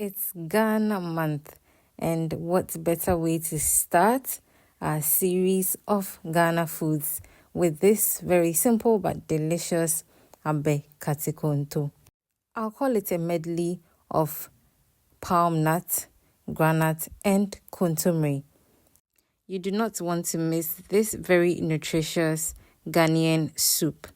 It's Ghana month, and what better way to start our series of Ghana foods with this very simple but delicious Abɛnkatekonto. I'll call it a medley of palm nut, groundnut, and Kontomire. You do not want to miss this very nutritious Ghanaian soup.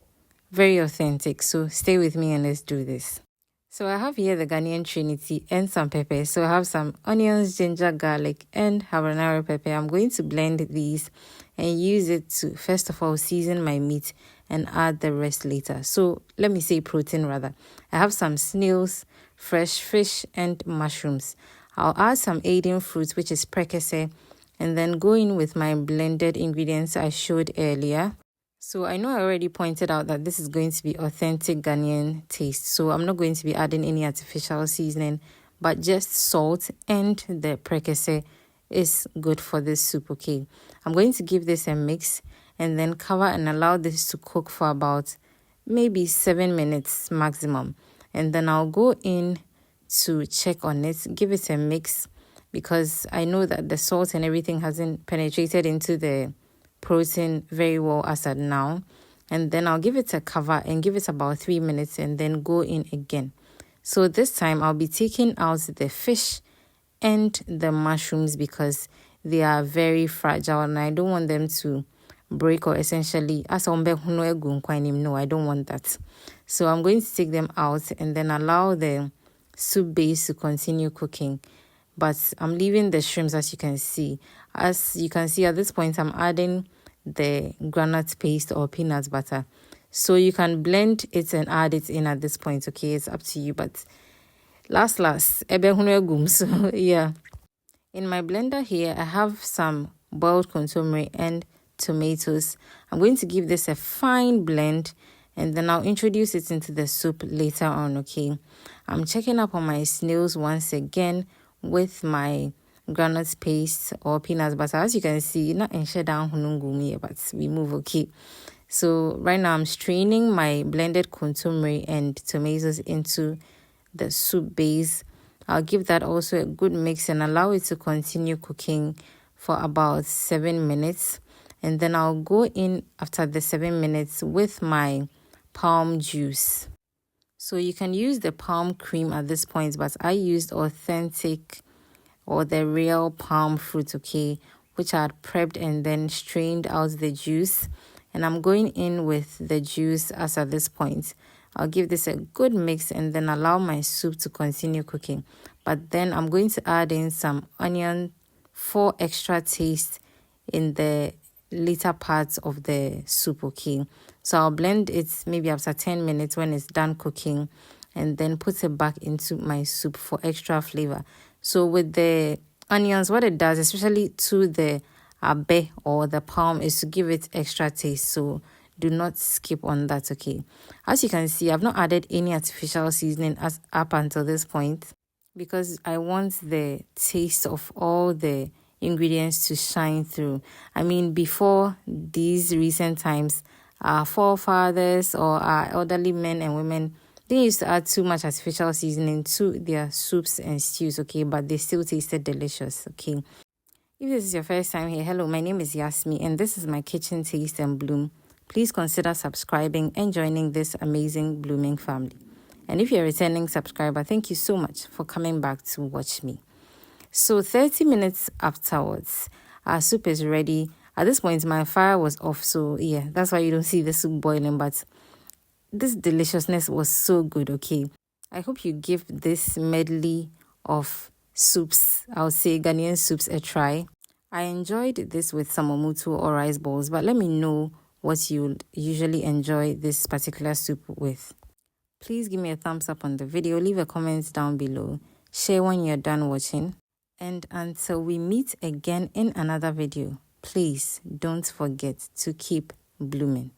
Very authentic, so stay with me and let's do this. So I have here the Ghanaian Trinity and some pepper. So I have some onions, ginger, garlic, and habanero pepper. I'm going to blend these and use it to, first of all, season my meat and add the rest later. So let me say protein rather. I have some snails, fresh fish, and mushrooms. I'll add some aiding fruits, which is prekese, and then go in with my blended ingredients I showed earlier. So I know I already pointed out that this is going to be authentic Ghanaian taste. So I'm not going to be adding any artificial seasoning, but just salt and the prekese is good for this soup, okay? I'm going to give this a mix and then cover and allow this to cook for about maybe 7 minutes maximum. And then I'll go in to check on it, give it a mix because I know that the salt and everything hasn't penetrated into the protein very well as at now, and then I'll give it a cover and give it about 3 minutes and then go in again. So this time I'll be taking out the fish and the mushrooms because they are very fragile and I don't want them to break or essentially no, I don't want that. So I'm going to take them out and then allow the soup base to continue cooking. But I'm leaving the shrimps as you can see. As you can see at this point, I'm adding the groundnut paste or peanut butter. So you can blend it and add it in at this point, okay? It's up to you, but last, so yeah. In my blender here, I have some boiled kontomire and tomatoes. I'm going to give this a fine blend and then I'll introduce it into the soup later on, okay? I'm checking up on my snails once again with my groundnut paste or peanut butter. As you can see, not in down but we move, okay? So right now I'm straining my blended kontomire and tomatoes into the soup base. I'll give that also a good mix and allow it to continue cooking for about 7 minutes. And then I'll go in after the 7 minutes with my palm juice. So you can use the palm cream at this point, but I used authentic or the real palm fruit, okay, which I had prepped and then strained out the juice. And I'm going in with the juice as at this point. I'll give this a good mix and then allow my soup to continue cooking. But then I'm going to add in some onion for extra taste in the later parts of the soup, okay? So I'll blend it maybe after 10 minutes when it's done cooking and then put it back into my soup for extra flavor. So with the onions, what it does, especially to the abe or the palm, is to give it extra taste. So do not skip on that, okay? As you can see, I've not added any artificial seasoning up until this point because I want the taste of all the ingredients to shine through. I mean, before these recent times, our forefathers or our elderly men and women, they used to add too much artificial seasoning to their soups and stews, okay? But they still tasted delicious, okay? If this is your first time here, hello, my name is Yasmi and this is my kitchen taste and bloom. Please consider subscribing and joining this amazing blooming family. And if you're a returning subscriber, thank you so much for coming back to watch me. So 30 minutes afterwards, our soup is ready. At this point, my fire was off, so yeah, that's why you don't see the soup boiling, but this deliciousness was so good, okay? I hope you give this medley of soups, I would say Ghanaian soups, a try. I enjoyed this with some omutu or rice balls, but let me know what you usually enjoy this particular soup with. Please give me a thumbs up on the video, leave a comment down below, share when you're done watching. And until we meet again in another video, please don't forget to keep blooming.